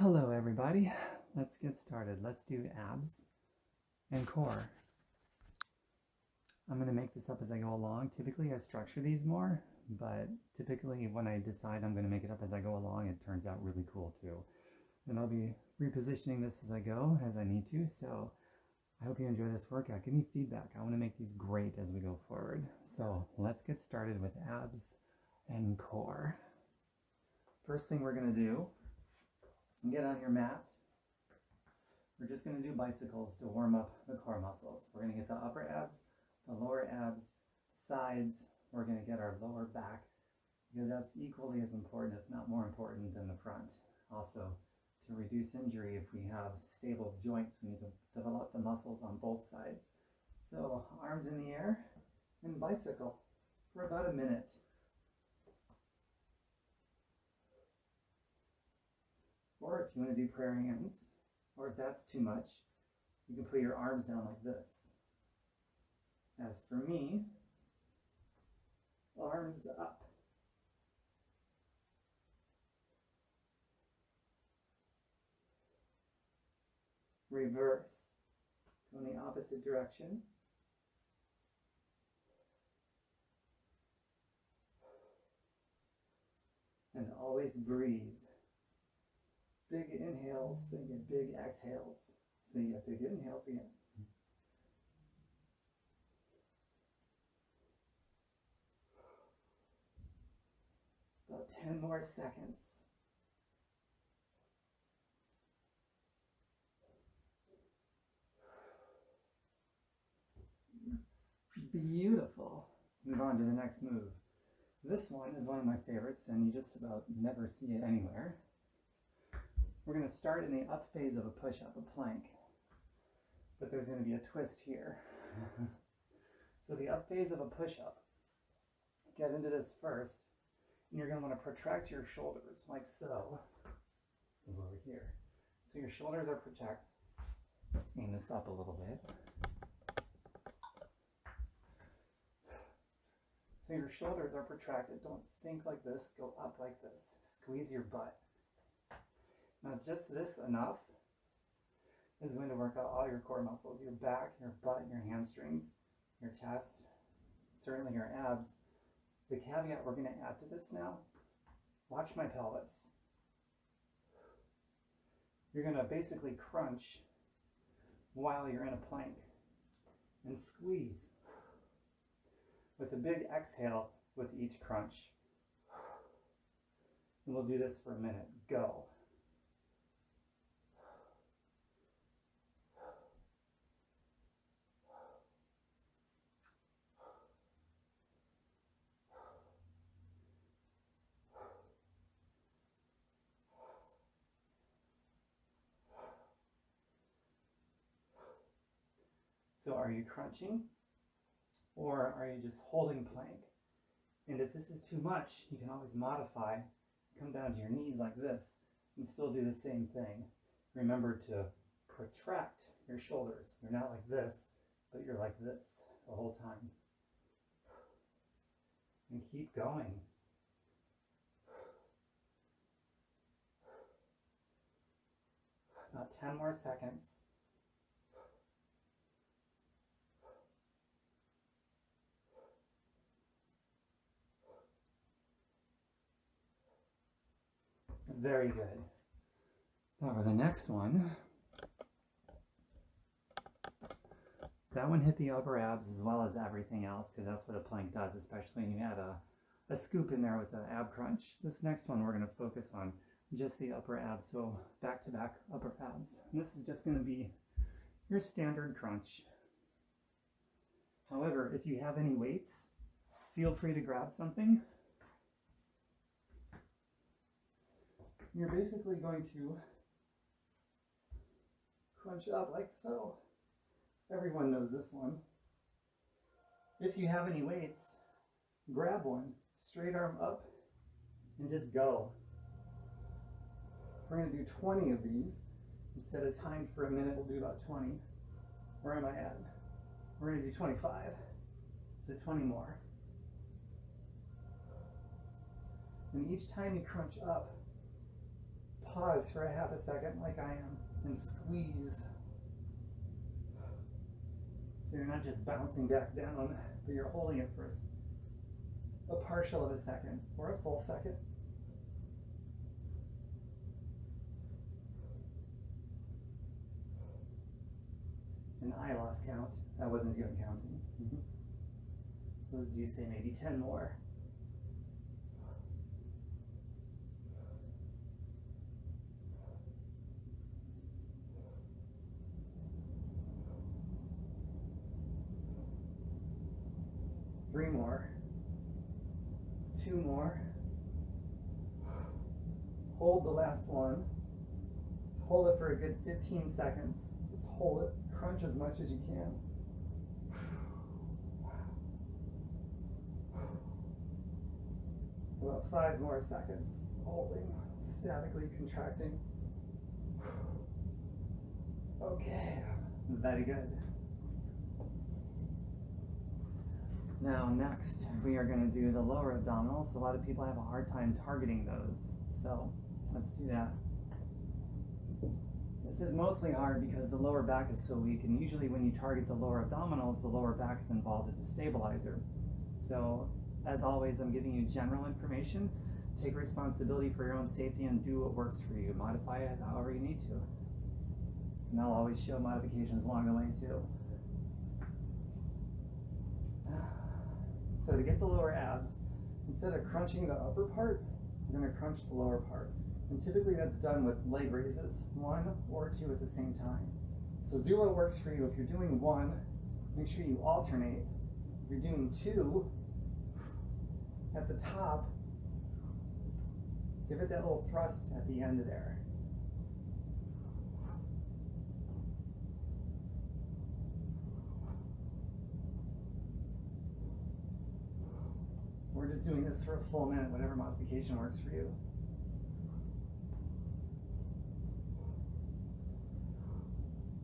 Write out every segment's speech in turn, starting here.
Hello everybody, let's get started. Let's do abs and core. I'm going to make this up as I go along. Typically I structure these more, but typically when I decide I'm going to make it up as I go along, it turns out really cool too. And I'll be repositioning this as I go, as I need to, so I hope you enjoy this workout. Give me feedback. I want to make these great as we go forward. So let's get started with abs and core. First thing we're going to do, get on your mat. We're just going to do bicycles to warm up the core muscles. We're going to get the upper abs, the lower abs, sides. We're going to get our lower back, because that's equally as important, if not more important, than the front. Also, to reduce injury, if we have stable joints, we need to develop the muscles on both sides. So arms in the air and bicycle for about a minute. Or if you want to do prayer hands, or if that's too much, you can put your arms down like this. As for me, arms up. Reverse. Go in the opposite direction. And always breathe. Big inhales, so you get big exhales. So you get big inhales again. About 10 more seconds. Beautiful. Let's move on to the next move. This one is one of my favorites, and you just about never see it anywhere. We're going to start in the up phase of a push-up, a plank. But there's going to be a twist here. So the up phase of a push-up, get into this first, and you're going to want to protract your shoulders, like so. Move over here. So your shoulders are protracted. Aim this up a little bit. So your shoulders are protracted. Don't sink like this, go up like this. Squeeze your butt. Now just this enough is going to work out all your core muscles, your back, your butt, your hamstrings, your chest, certainly your abs. The caveat we're going to add to this now, watch my pelvis. You're going to basically crunch while you're in a plank and squeeze with a big exhale with each crunch. And we'll do this for a minute. Go. So are you crunching, or are you just holding plank? And if this is too much, you can always modify, come down to your knees like this, and still do the same thing. Remember to protract your shoulders. You're not like this, but you're like this the whole time. And keep going. About 10 more seconds. Very good. Now for the next one, that one hit the upper abs as well as everything else, because that's what a plank does, especially when you add a scoop in there with an ab crunch. This next one we're going to focus on just the upper abs, so back-to-back upper abs. And this is just going to be your standard crunch. However, if you have any weights, feel free to grab something. You're basically going to crunch up like so. Everyone knows this one. If you have any weights, grab one, straight arm up, and just go. We're going to do 20 of these. Instead of timed for a minute, we'll do about 20. Where am I at? We're going to do 25. So 20 more. And each time you crunch up, pause pause for a half a second like I am and squeeze. So you're not just bouncing back down, but you're holding it for a partial of a second or a full second. And I lost count. I wasn't even counting. So do you say maybe 10 more? Three more. Two more. Hold the last one. Hold it for a good 15 seconds. Just hold it. Crunch as much as you can. About 5 more seconds. Holding, statically contracting. Okay, very good. Now next, we are going to do the lower abdominals. A lot of people have a hard time targeting those, so let's do that. This is mostly hard because the lower back is so weak, and usually when you target the lower abdominals, the lower back is involved as a stabilizer. So, as always, I'm giving you general information. Take responsibility for your own safety and do what works for you. Modify it however you need to. And I'll always show modifications along the way too. So to get the lower abs, instead of crunching the upper part, we're going to crunch the lower part. And typically that's done with leg raises, 1 or 2 at the same time. So do what works for you. If you're doing 1, make sure you alternate. If you're doing 2, at the top, give it that little thrust at the end there. We're just doing this for a full minute, whatever modification works for you.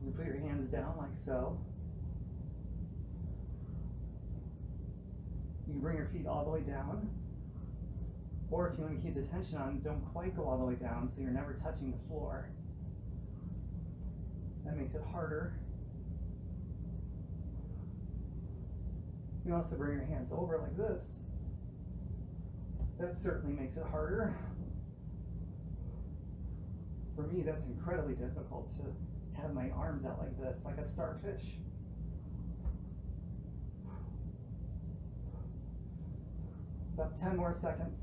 You put your hands down like so. You can bring your feet all the way down. Or if you want to keep the tension on, don't quite go all the way down so you're never touching the floor. That makes it harder. You can also bring your hands over like this. That certainly makes it harder. For me, that's incredibly difficult to have my arms out like this, like a starfish. About 10 more seconds.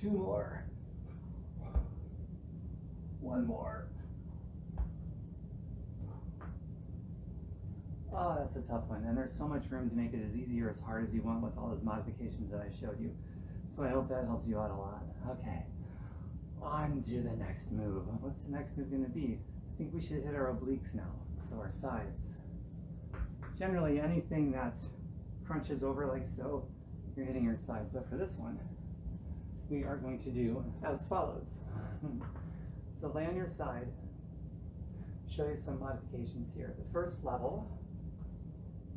Two more. One more. Oh, that's a tough one. And there's so much room to make it as easy or as hard as you want with all those modifications that I showed you. So I hope that helps you out a lot. Okay, on to the next move. What's the next move going to be? I think we should hit our obliques now, so our sides. Generally, anything that crunches over like so, you're hitting your sides. But for this one, we are going to do as follows. So lay on your side. Show you some modifications here. The first level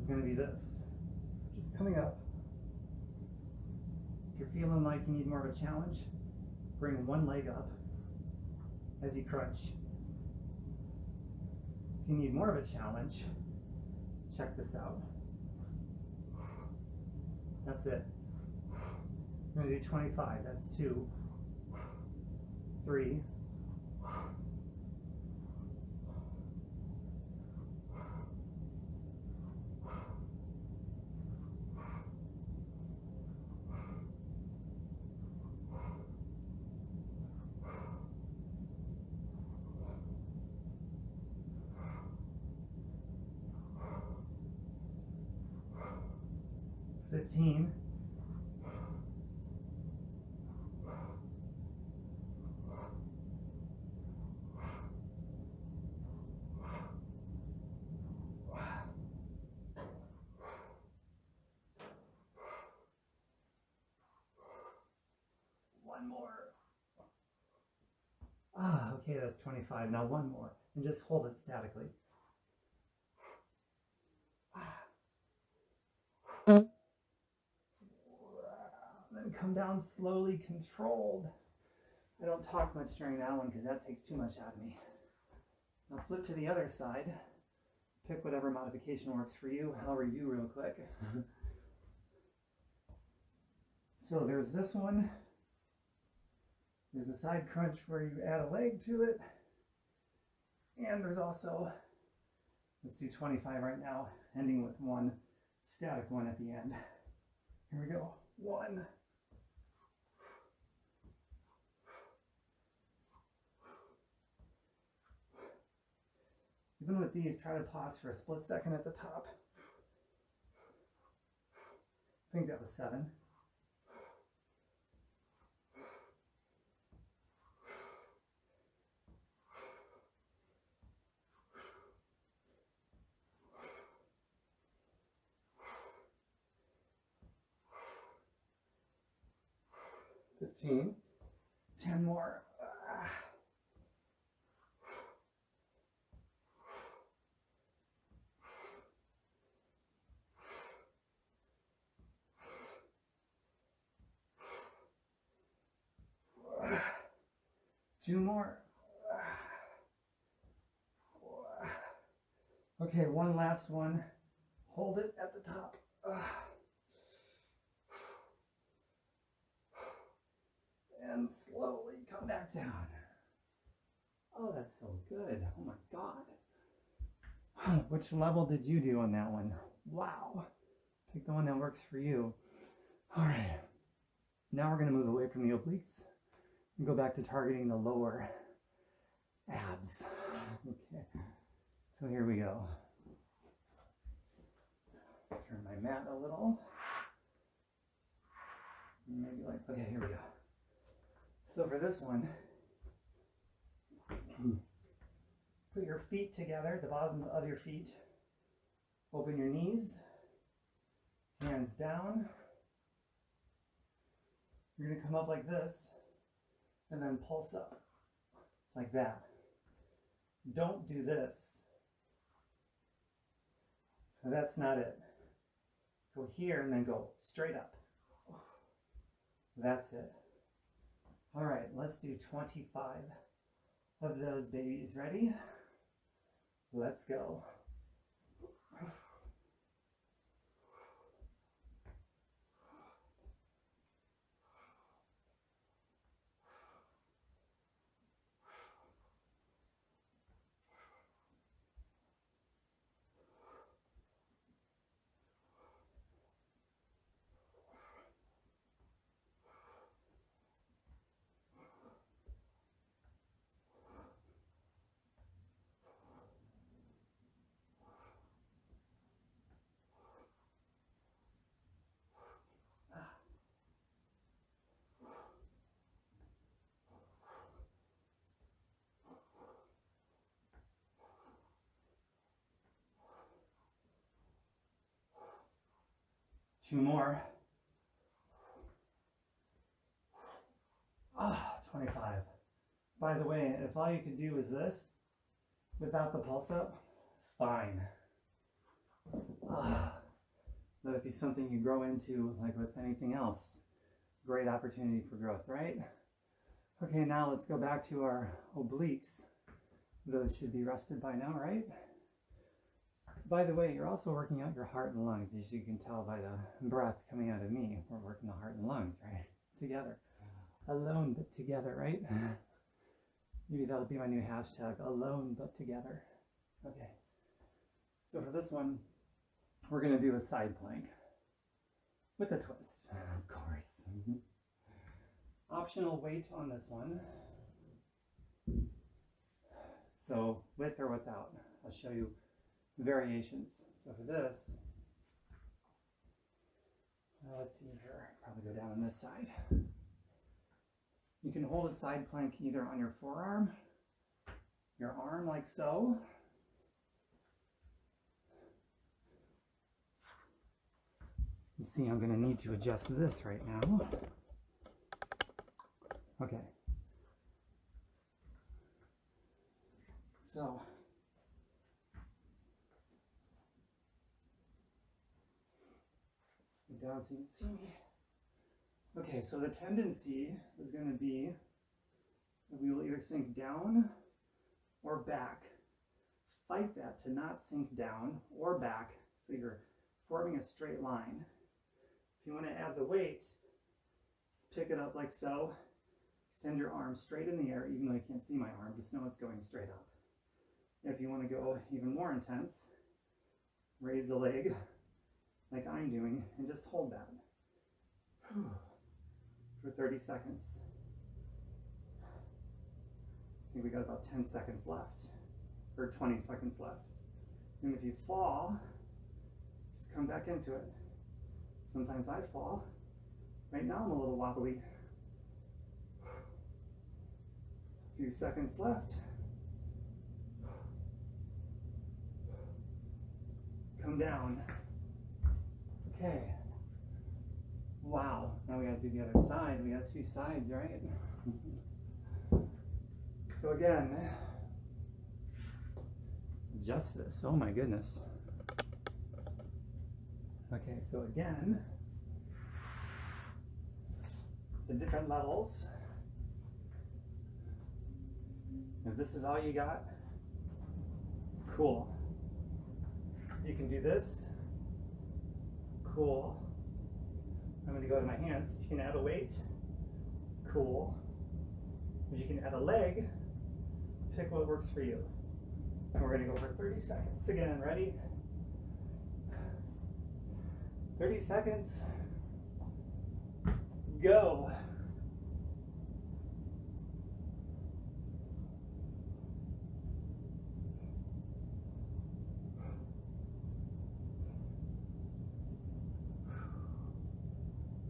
is going to be this. Just coming up. If you're feeling like you need more of a challenge, bring one leg up as you crunch. If you need more of a challenge, check this out. That's it. I'm going to do 25. That's 2, 3, 15. One more. Okay, that's 25. Now one more. And just hold it statically. come down slowly, controlled. I don't talk much during that one because that takes too much out of me. Now flip to the other side. Pick whatever modification works for you. I'll review real quick. So there's this one. There's a side crunch where you add a leg to it. And there's also, let's do 25 right now, ending with one static one at the end. Here we go. 1. Even with these, try to pause for a split second at the top. I think that was 7. $15. 10 more. 2 more. Okay, one last one. Hold it at the top. And slowly come back down. Oh, that's so good. Oh my God. Which level did you do on that one? Wow. Pick the one that works for you. All right. Now we're going to move away from the obliques and go back to targeting the lower abs. Okay. So here we go. Turn my mat a little. Maybe like, okay, here we go. So for this one, put your feet together, the bottom of your feet. Open your knees, hands down. You're going to come up like this and then pulse up like that. Don't do this. So that's not it. Go here and then go straight up. That's it. All right, let's do 25 of those babies. Ready? Let's go. Two more. 25. By the way, if all you could do is this, without the pulse up, fine. Let it be something you grow into, like with anything else. Great opportunity for growth, right? Okay, now let's go back to our obliques. Those should be rested by now, right? By the way, you're also working out your heart and lungs, as you can tell by the breath coming out of me. We're working the heart and lungs, right? Together. Alone but together, right? Maybe that'll be my new hashtag, alone but together. Okay. So for this one, we're going to do a side plank with a twist, of course. Optional weight on this one. So with or without, I'll show you variations. So for this, let's see here, probably go down on this side. You can hold a side plank either on your forearm, your arm like so. You see, I'm going to need to adjust this right now. Okay. So, down so you can see me. Okay, so the tendency is going to be that we will either sink down or back. Fight that to not sink down or back, so you're forming a straight line. If you want to add the weight, just pick it up like so. Extend your arm straight in the air, even though you can't see my arm, just know it's going straight up. If you want to go even more intense, raise the leg like I'm doing and just hold that for 30 seconds. I think we got about 10 seconds left, or 20 seconds left. And if you fall, just come back into it. Sometimes I fall. Right now I'm a little wobbly. A few seconds left. Come down. Okay. Wow. Now we got to do the other side. We got two sides, right? So again, adjust this. Oh my goodness. Okay, so again, the different levels. If this is all you got, cool. You can do this. Cool. I'm going to go to my hands. You can add a weight. Cool. If you can add a leg, pick what works for you. And we're going to go for 30 seconds. Again, ready? 30 seconds. Go.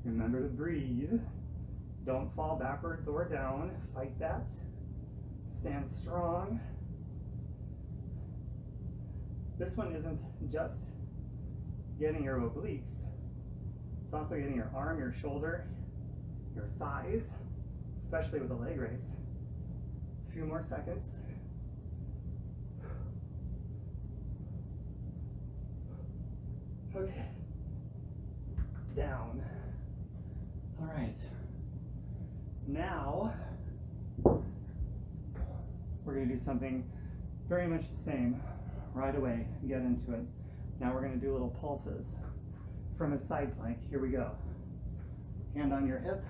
Remember to breathe. Don't fall backwards or down. Fight that. Stand strong. This one isn't just getting your obliques. It's also getting your arm, your shoulder, your thighs, especially with a leg raise. A few more seconds. Okay. Down. All right. Now, we're going to do something very much the same right away. Get into it. Now we're going to do little pulses from a side plank. Here we go. Hand on your hip.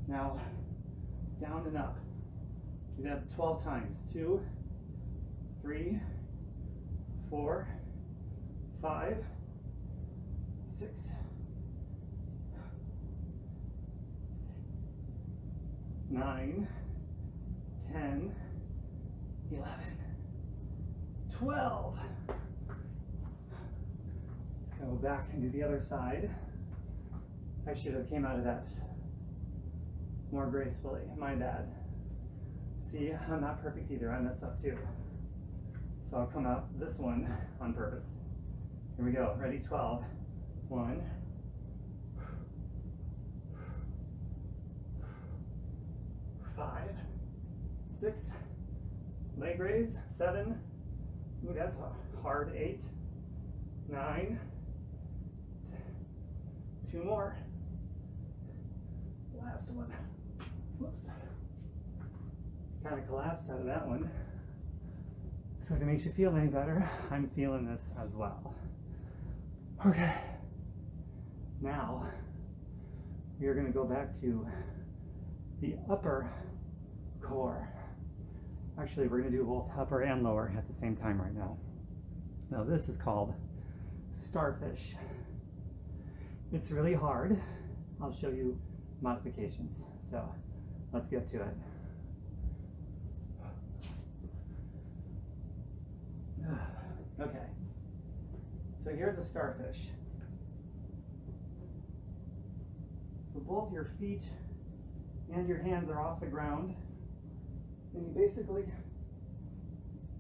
Now, down and up. Do that 12 times. 2, 3, 4, 5, 6, 9, 10, 11, 12. Let's go back and do the other side. I should have came out of that more gracefully. My bad. See, I'm not perfect either. I messed up too. So I'll come out this one on purpose. Here we go. Ready? 12. 1. 5, 6, leg raise, 7, ooh, that's hard, 8, 9, 2 more, last one, whoops, kind of collapsed out of that one. So if it makes you feel any better, I'm feeling this as well. Okay, now we are going to go back to the upper core. Actually, we're going to do both upper and lower at the same time right now. Now this is called starfish. It's really hard. I'll show you modifications. So let's get to it. Okay, so here's a starfish. So both your feet and your hands are off the ground, and you basically,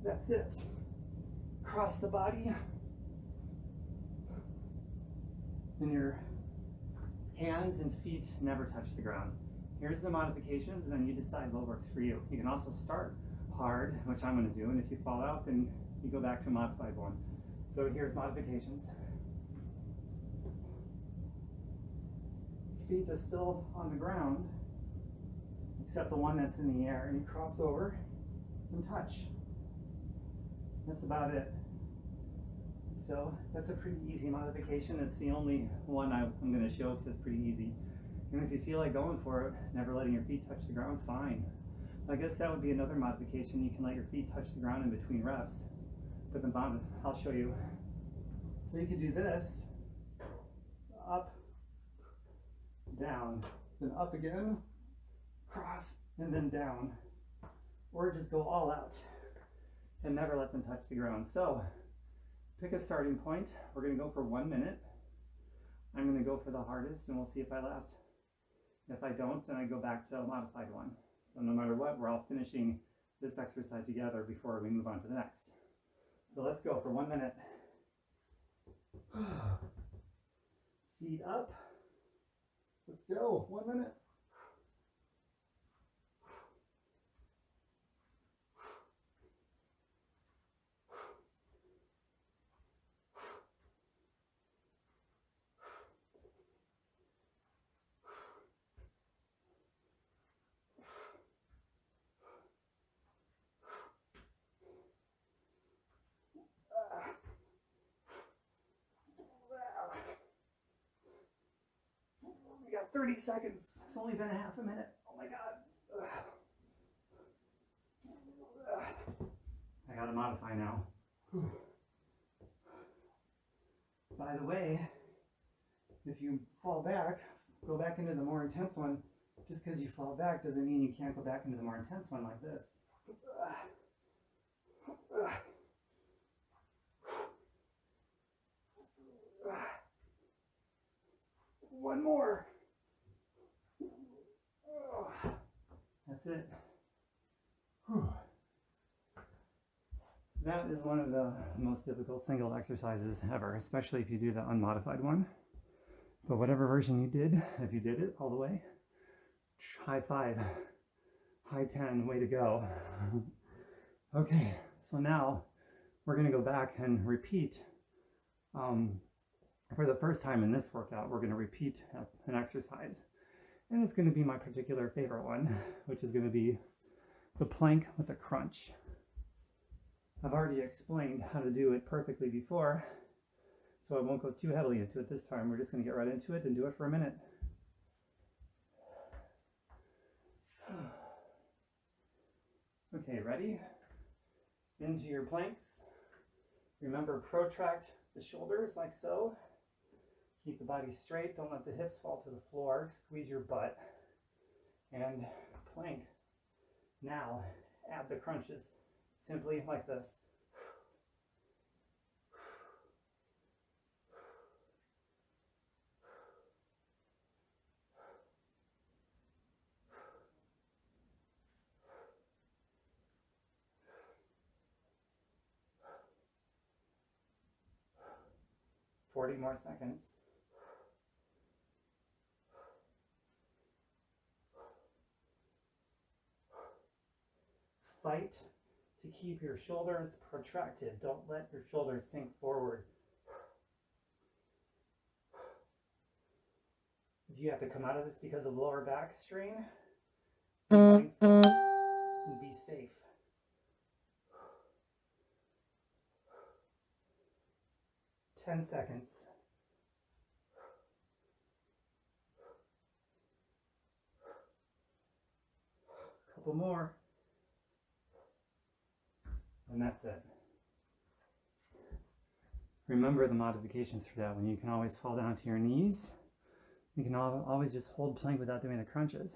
that's it. Cross the body, and your hands and feet never touch the ground. Here's the modifications, and then you decide what works for you. You can also start hard, which I'm going to do, and if you fall out, then you go back to a modified one. So here's modifications. feet are still on the ground, except the one that's in the air, and you cross over and touch. That's about it. So that's a pretty easy modification. It's the only one I'm going to show because it's pretty easy. And if you feel like going for it, never letting your feet touch the ground, fine. I guess that would be another modification. You can let your feet touch the ground in between reps. But the bottom, I'll show you. So you could do this, up, down, then up again, cross, and then down. Or just go all out and never let them touch the ground. So pick a starting point. We're going to go for 1 minute. I'm going to go for the hardest and we'll see if I last. If I don't, then I go back to a modified one. So no matter what, we're all finishing this exercise together before we move on to the next. So let's go for 1 minute. Feet up. Let's go. 1 minute. We got 30 seconds. It's only been a half a minute. Oh my God. I gotta modify now. By the way, if you fall back, go back into the more intense one. Just because you fall back doesn't mean you can't go back into the more intense one like this. One more. That's it. That is one of the most difficult single exercises ever, especially if you do the unmodified one. But whatever version you did, if you did it all the way, high five, high 10, way to go. Okay, so now we're going to go back and repeat. For the first time in this workout, we're going to repeat an exercise. And it's going to be my particular favorite one, which is going to be the plank with a crunch. I've already explained how to do it perfectly before, so I won't go too heavily into it this time. We're just going to get right into it and do it for a minute. Okay, ready? Into your planks. Remember, protract the shoulders like so. Keep the body straight. Don't let the hips fall to the floor. Squeeze your butt. And plank. Now, add the crunches. Simply like this. Forty more seconds. Fight to keep your shoulders protracted. Don't let your shoulders sink forward. If you have to come out of this because of lower back strain, be mindful and be safe. Ten seconds. Couple more. And that's it. Remember the modifications for that one. You can always fall down to your knees. You can always just hold plank without doing the crunches.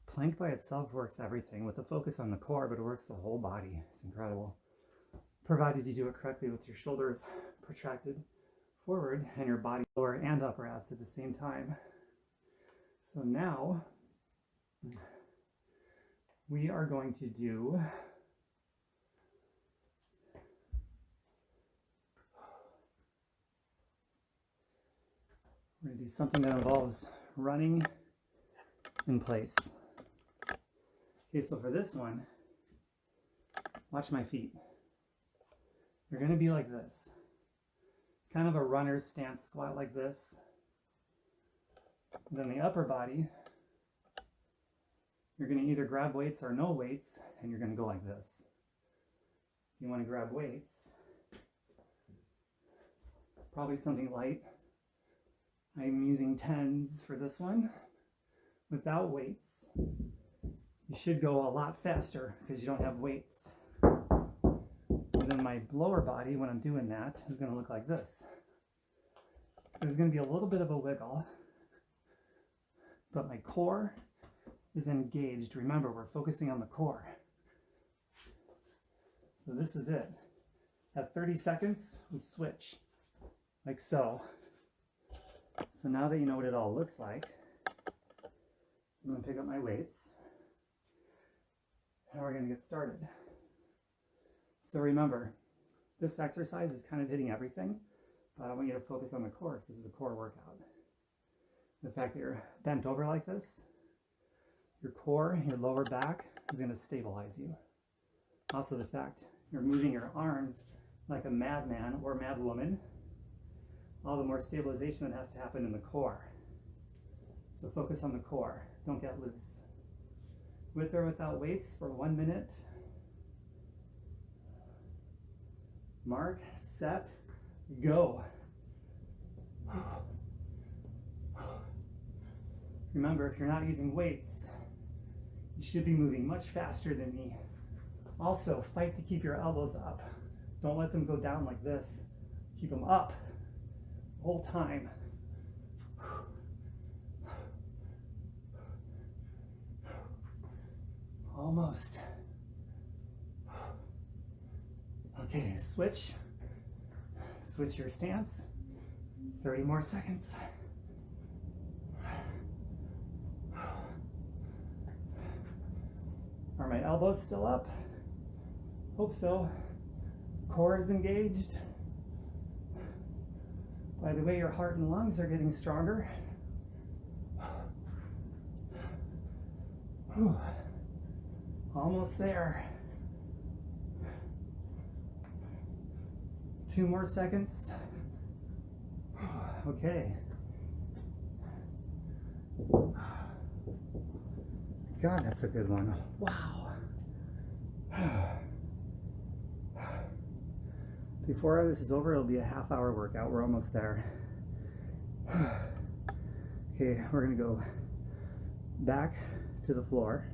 Plank by itself works everything with a focus on the core, but it works the whole body. It's incredible. Provided you do it correctly with your shoulders protracted forward and your body lower and upper abs at the same time. So now we are going to do we're going to do something that involves running in place. Okay, so for this one, watch my feet. They're going to be like this. Kind of a runner's stance squat like this. And then the upper body, you're going to either grab weights or no weights, and you're going to go like this. If you want to grab weights, probably something light. I'm using 10s for this one. Without weights, you should go a lot faster because you don't have weights. And then my lower body, when I'm doing that, is going to look like this. So there's going to be a little bit of a wiggle, but my core is engaged. Remember, we're focusing on the core. So this is it. At 30 seconds, we switch, like so. So now that you know what it all looks like, I'm going to pick up my weights, and we're going to get started. So remember, this exercise is kind of hitting everything, but I want you to focus on the core because this is a core workout. The fact that you're bent over like this, your core, your lower back is going to stabilize you. Also the fact you're moving your arms like a madman or madwoman, all the more stabilization that has to happen in the core. So focus on the core, don't get loose. With or without weights for 1 minute. Mark, set, go. Remember, if you're not using weights, you should be moving much faster than me. Also, fight to keep your elbows up. Don't let them go down like this. Keep them up the whole time. Almost. Okay, switch. Switch your stance. 30 more seconds. Are my elbows still up? Hope so. Core is engaged. By the way, your heart and lungs are getting stronger. Whew. Almost there. 2 more seconds. Okay. God, that's a good one. Wow. Before this is over, it'll be a half-hour workout. We're almost there. Okay, we're gonna go back to the floor.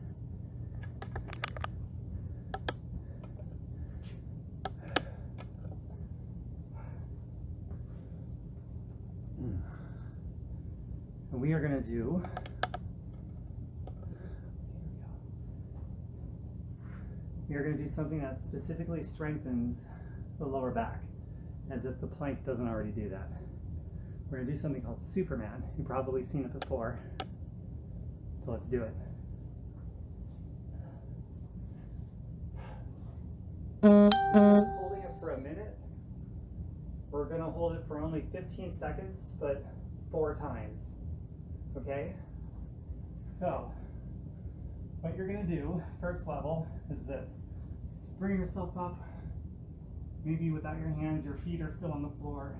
And we are gonna do something that specifically strengthens the lower back, as if the plank doesn't already do that. We're going to do something called Superman. You've probably seen it before, so let's do it. Holding it for a minute. We're going to hold it for only 15 seconds, but 4 times. Okay? So, what you're going to do, first level, is this. Just bring yourself up. Maybe without your hands, your feet are still on the floor.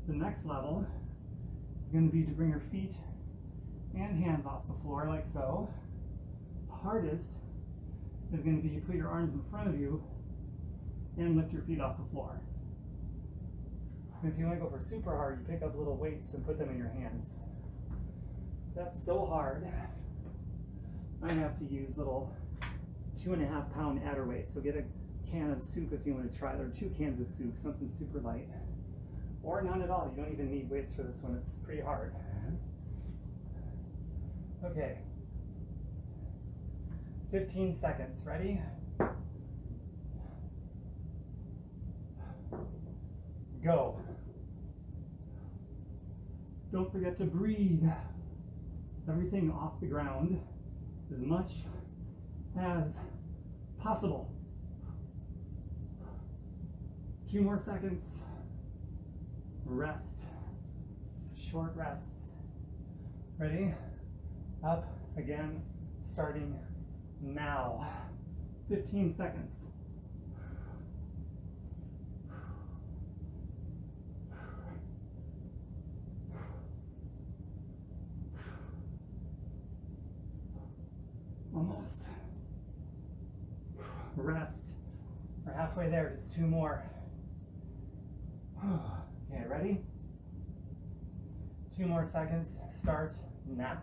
The next level is going to be to bring your feet and hands off the floor, like so. Hardest is going to be you put your arms in front of you and lift your feet off the floor. If you want to go for super hard, you pick up little weights and put them in your hands. That's so hard. I have to use little 2.5 pound adder weights. So get a can of soup if you want to try, or 2 cans of soup, something super light. Or none at all. You don't even need weights for this one. It's pretty hard. Okay. 15 seconds. Ready? Go. Don't forget to breathe everything off the ground as much as possible. 2 more seconds. Rest. Short rests. Ready? Up again, starting now. 15 seconds. rest. We're halfway there, just 2 more. Okay, ready? 2 more seconds, start now.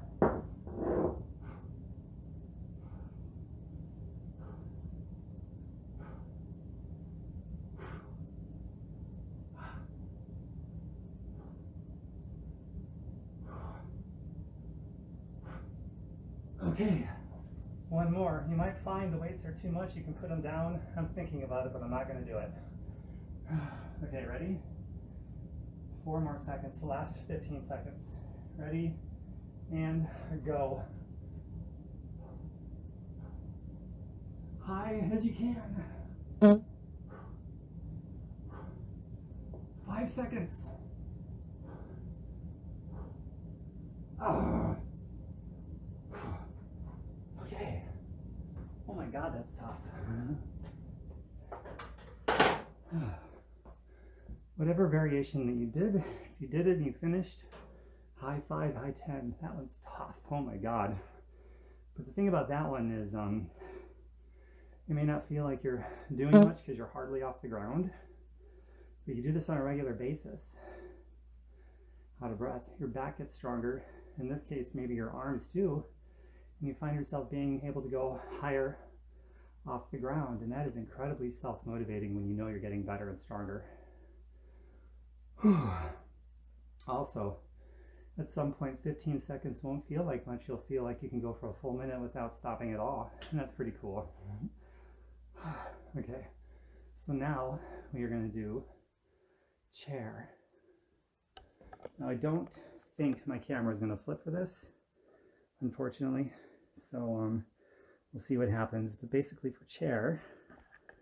Okay, 1 more. You might find the weights are too much, you can put them down. I'm thinking about it, but I'm not going to do it. Okay, ready? 4 more seconds, last 15 seconds. Ready, and go. High as you can. 5 seconds. Oh. Okay. Oh my God, that's tough. Whatever variation that you did, if you did it and you finished, high 5, high 10, that one's tough. Oh my God. But the thing about that one is you may not feel like you're doing much because you're hardly off the ground, but you do this on a regular basis. Out of breath, your back gets stronger. In this case, maybe your arms too, and you find yourself being able to go higher off the ground, and that is incredibly self-motivating when you know you're getting better and stronger. Also, at some point 15 seconds won't feel like much. You'll feel like you can go for a full minute without stopping at all, and that's pretty cool. Okay, so now we are going to do chair. Now I don't think my camera is going to flip for this, unfortunately, so we'll see what happens. But basically for chair,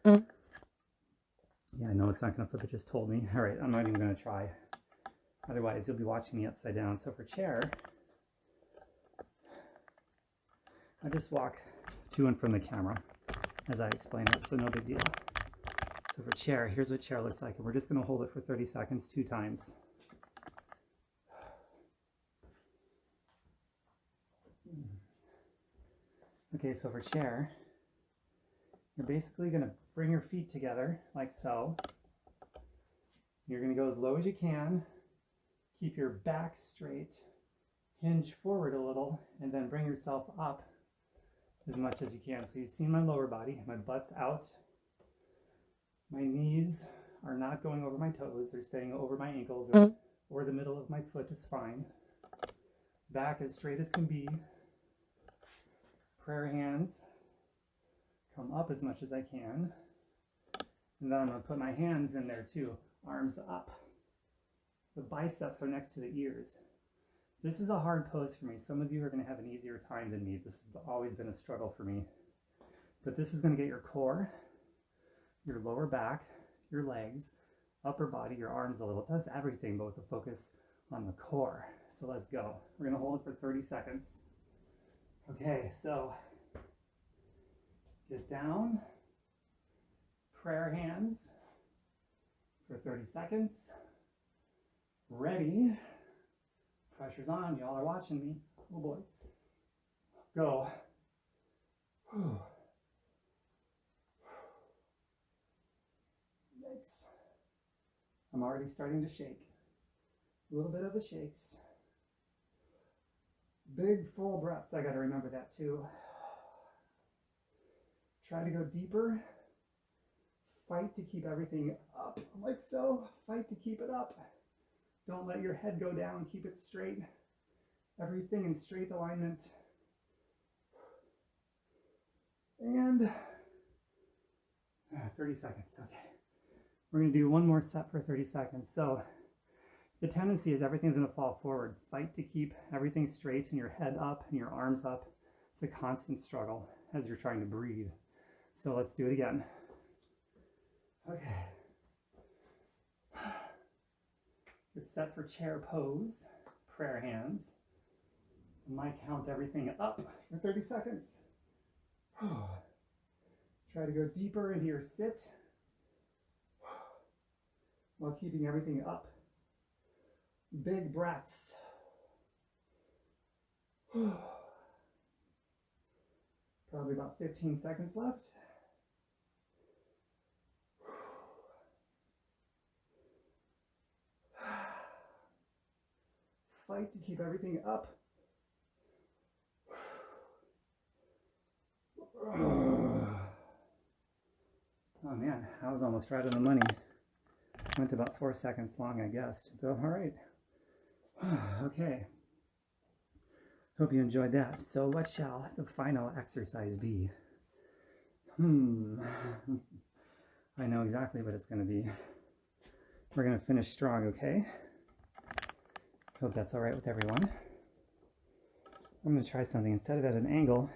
yeah, I know it's not going to flip, it just told me. All right, I'm not even going to try. Otherwise, you'll be watching me upside down. So for chair, I just walk to and from the camera as I explain it, so no big deal. So for chair, here's what chair looks like. And we're just going to hold it for 30 seconds, 2 times. Okay, so for chair, you're basically going to bring your feet together like so. You're going to go as low as you can. Keep your back straight. Hinge forward a little, and then bring yourself up as much as you can. So you see my lower body, my butt's out. My knees are not going over my toes. They're staying over my ankles, or the middle of my foot is fine. Back as straight as can be. Prayer hands come up as much as I can. And then I'm going to put my hands in there too. Arms up. The biceps are next to the ears. This is a hard pose for me. Some of you are going to have an easier time than me. This has always been a struggle for me. But this is going to get your core, your lower back, your legs, upper body, your arms a little. It does everything, but with a focus on the core. So let's go. We're going to hold it for 30 seconds. Okay, so get down, prayer hands for 30 seconds. Ready. Pressure's on. Y'all are watching me. Oh boy. Go. Yikes. I'm already starting to shake. A little bit of the shakes. Big full breaths. I got to remember that too. Try to go deeper. Fight to keep everything up like so. Fight to keep it up. Don't let your head go down. Keep it straight. Everything in straight alignment. And 30 seconds. Okay. We're going to do one more set for 30 seconds. So the tendency is everything's going to fall forward. Fight to keep everything straight and your head up and your arms up. It's a constant struggle as you're trying to breathe. So let's do it again. Okay. Get set for chair pose, prayer hands. I might count everything up for 30 seconds. Try to go deeper into your sit while keeping everything up. Big breaths. Probably about 15 seconds left. fight to keep everything up. Oh man, I was almost right on the money. Went about 4 seconds long, I guessed. So, all right. Okay. Hope you enjoyed that. So what shall the final exercise be? I know exactly what it's going to be. We're going to finish strong, okay? Hope that's all right with everyone. I'm going to try something. Instead of at an angle,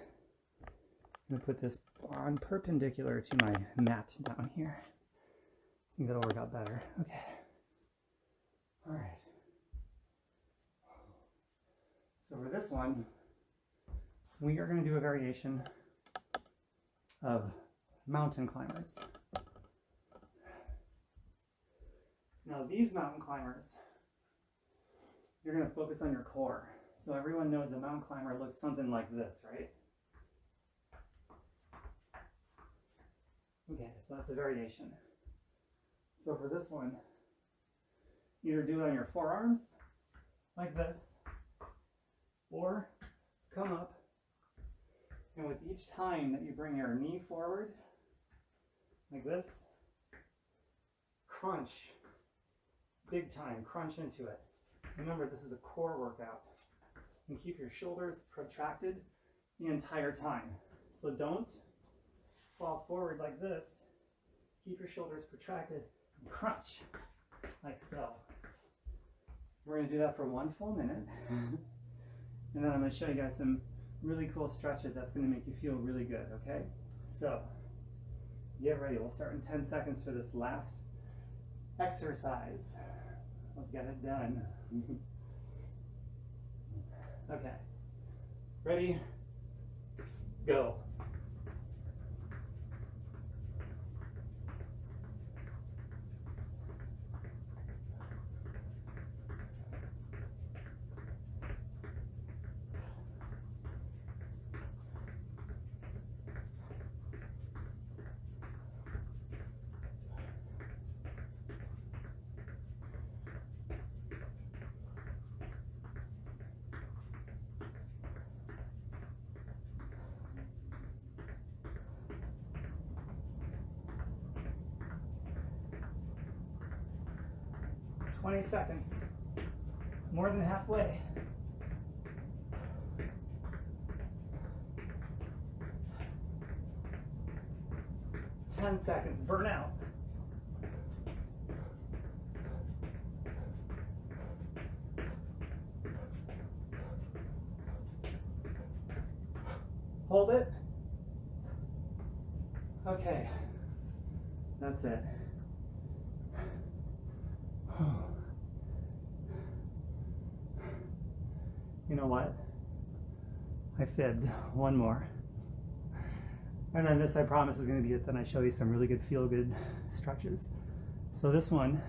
I'm going to put this on perpendicular to my mat down here. I think that'll work out better. Okay. All right. So for this one, we are going to do a variation of mountain climbers. Now these mountain climbers, you're going to focus on your core. So everyone knows a mountain climber looks something like this, right? Okay, so that's a variation. So for this one, either do it on your forearms, like this, or come up, and with each time that you bring your knee forward, like this, crunch, big time, crunch into it. Remember, this is a core workout. And keep your shoulders protracted the entire time. So don't fall forward like this. Keep your shoulders protracted and crunch, like so. We're going to do that for 1 full minute. And then I'm going to show you guys some really cool stretches that's going to make you feel really good, okay? So, get ready. We'll start in 10 seconds for this last exercise. Let's get it done. Okay. Ready? Go. "20 seconds, more than halfway. "10 seconds, burn out. Hold it. Okay, that's it. You know what? I fibbed. One more. And then this, I promise, is going to be it. Then I show you some really good feel-good stretches. So this one,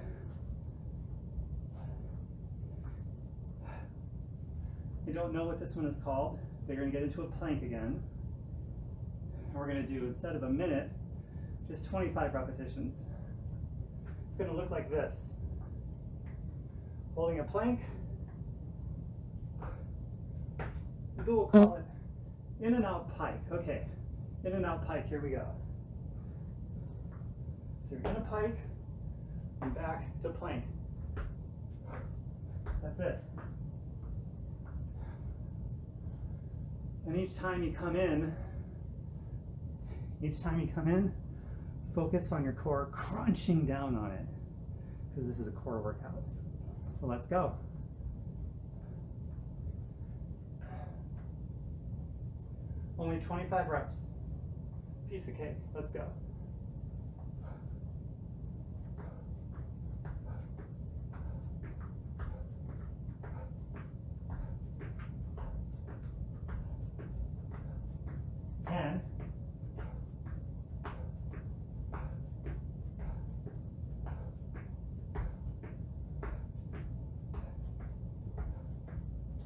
I don't know what this one is called, but you're going to get into a plank again. And we're going to do, instead of a minute, just 25 repetitions. It's going to look like this. Holding a plank. People will call it in and out pike. Okay, in and out pike, here we go. So you're in a pike and back to plank. That's it. And each time you come in, focus on your core, crunching down on it, because this is a core workout. So let's go. Only 25 reps. Piece of cake. Let's go. Ten.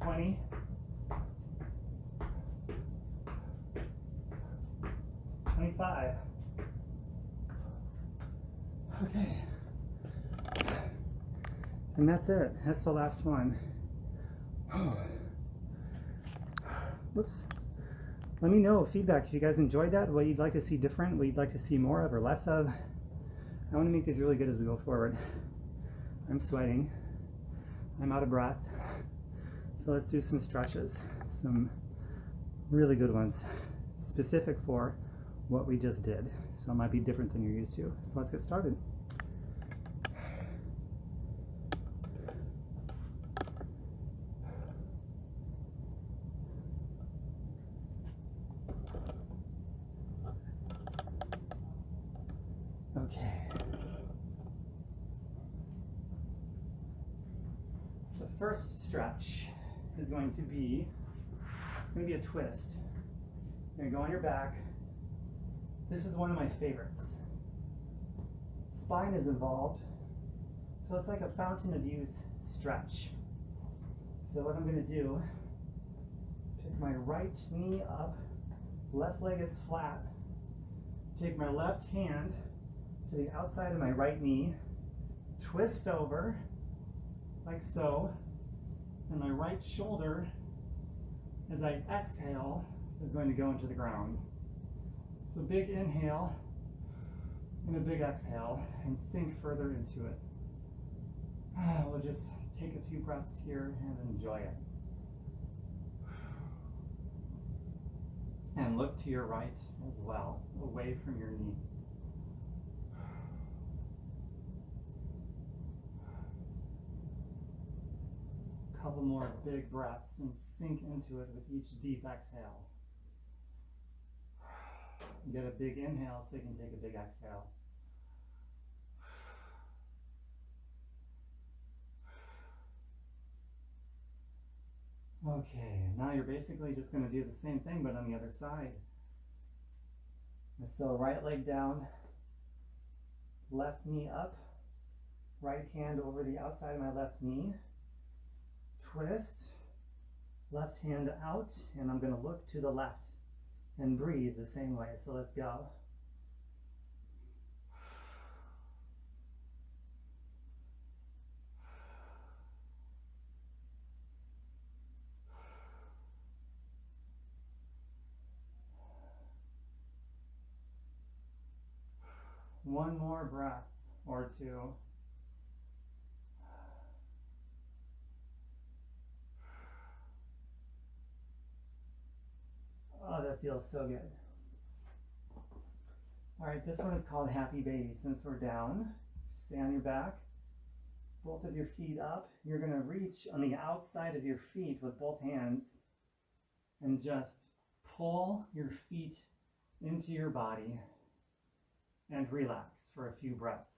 $20. 25. Okay. And that's it. That's the last one. Whoops. Let me know feedback if you guys enjoyed that, what you'd like to see different, what you'd like to see more of or less of. I want to make these really good as we go forward. I'm sweating. I'm out of breath. So let's do some stretches, some really good ones, specific for what we just did. So it might be different than you're used to. So let's get started. Okay. The first stretch is going to be, it's going to be a twist. You're going to go on your back. This is one of my favorites. Spine is involved, so it's like a fountain of youth stretch. So what I'm going to do, pick my right knee up, left leg is flat, take my left hand to the outside of my right knee, twist over, like so, and my right shoulder, as I exhale, is going to go into the ground. So big inhale, and a big exhale, and sink further into it. We'll just take a few breaths here and enjoy it. And look to your right as well, away from your knee. Couple more big breaths and sink into it with each deep exhale. Get a big inhale so you can take a big exhale. Okay, now you're basically just going to do the same thing but on the other side. So right leg down, left knee up, right hand over the outside of my left knee, twist, left hand out, and I'm going to look to the left and breathe the same way. So let's go. One more breath or two. Oh, that feels so good. All right, this one is called Happy Baby. Since we're down, stay on your back, both of your feet up. You're going to reach on the outside of your feet with both hands and just pull your feet into your body and relax for a few breaths.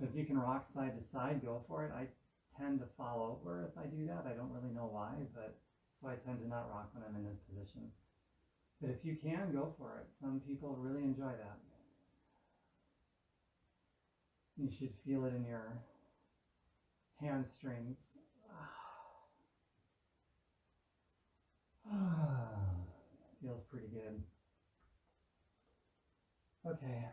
If you can rock side to side, go for it. I tend to fall over if I do that. I don't really know why, but so I tend to not rock when I'm in this position. But if you can, go for it. Some people really enjoy that. You should feel it in your hamstrings. Feels pretty good. Okay.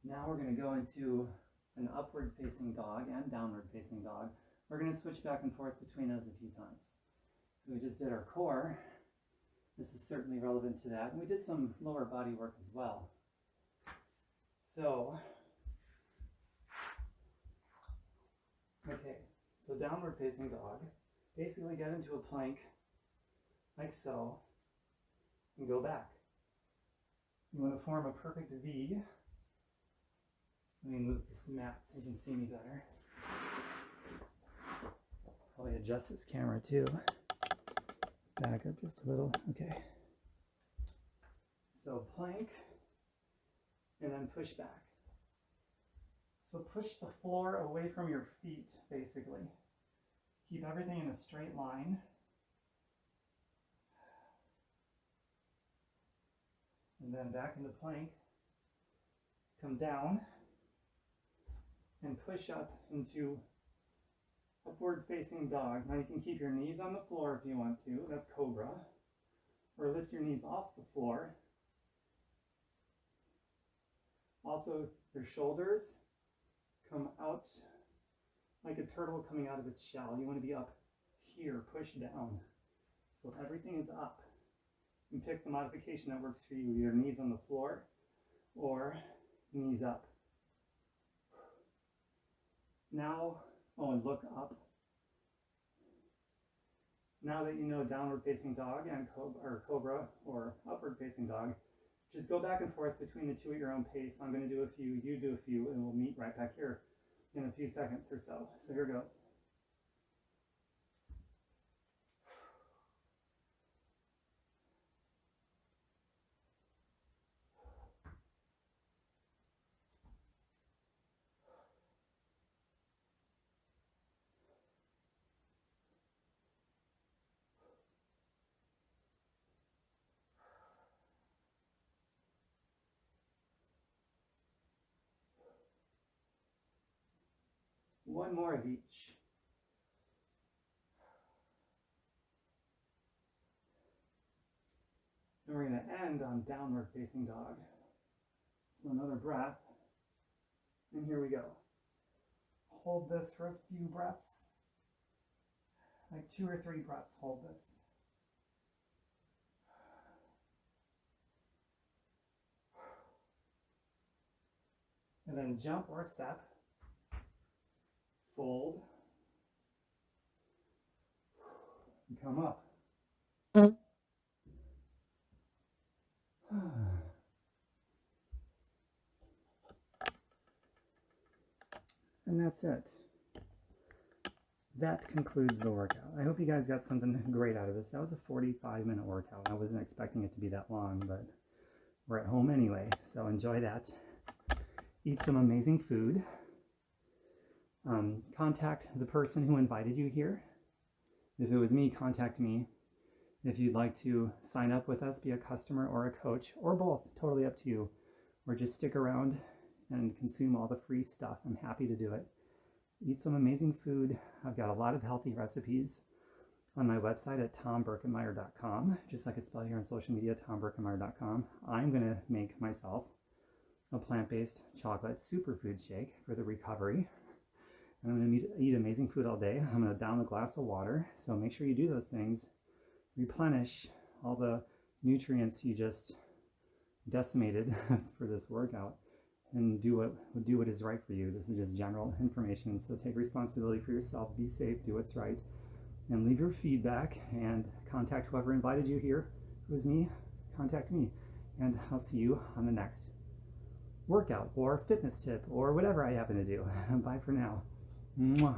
Now we're going to go into an upward facing dog and downward facing dog. We're going to switch back and forth between those a few times. We just did our core. This is certainly relevant to that. And we did some lower body work as well. So, okay, so downward facing dog. Basically get into a plank, like so, and go back. You want to form a perfect V. Let me move this mat so you can see me better. Probably adjust this camera too. Back up just a little. Okay. So plank, and then push back. So push the floor away from your feet, basically. Keep everything in a straight line. And then back into plank. Come down and push up into upward facing dog. Now you can keep your knees on the floor if you want to. That's cobra. Or lift your knees off the floor. Also, your shoulders come out like a turtle coming out of its shell. You want to be up here, push down. So everything is up. And pick the modification that works for you, your knees on the floor or knees up. Now, oh, and look up. Now that you know downward facing dog and cobra or upward facing dog, just go back and forth between the two at your own pace. I'm going to do a few, you do a few, and we'll meet right back here in a few seconds or so. So here goes. One more of each. And we're going to end on downward facing dog. So another breath. And here we go. Hold this for a few breaths. Like 2 or 3 breaths. Hold this. And then jump or step. Fold. And come up. And that's it. That concludes the workout. I hope you guys got something great out of this. That was a 45-minute workout. I wasn't expecting it to be that long, but we're at home anyway, so enjoy that. Eat some amazing food. Contact the person who invited you here. If it was me, contact me. If you'd like to sign up with us, be a customer or a coach, or both, totally up to you. Or just stick around and consume all the free stuff. I'm happy to do it. Eat some amazing food. I've got a lot of healthy recipes on my website at tomberkenmeyer.com, just like it's spelled here on social media, tomberkenmeyer.com. I'm going to make myself a plant-based chocolate superfood shake for the recovery. And I'm going to eat amazing food all day. I'm going to down a glass of water. So make sure you do those things. Replenish all the nutrients you just decimated for this workout, and do what is right for you. This is just general information. So take responsibility for yourself. Be safe. Do what's right. And leave your feedback and contact whoever invited you here. If it was me, contact me. And I'll see you on the next workout or fitness tip or whatever I happen to do. Bye for now. Mwah.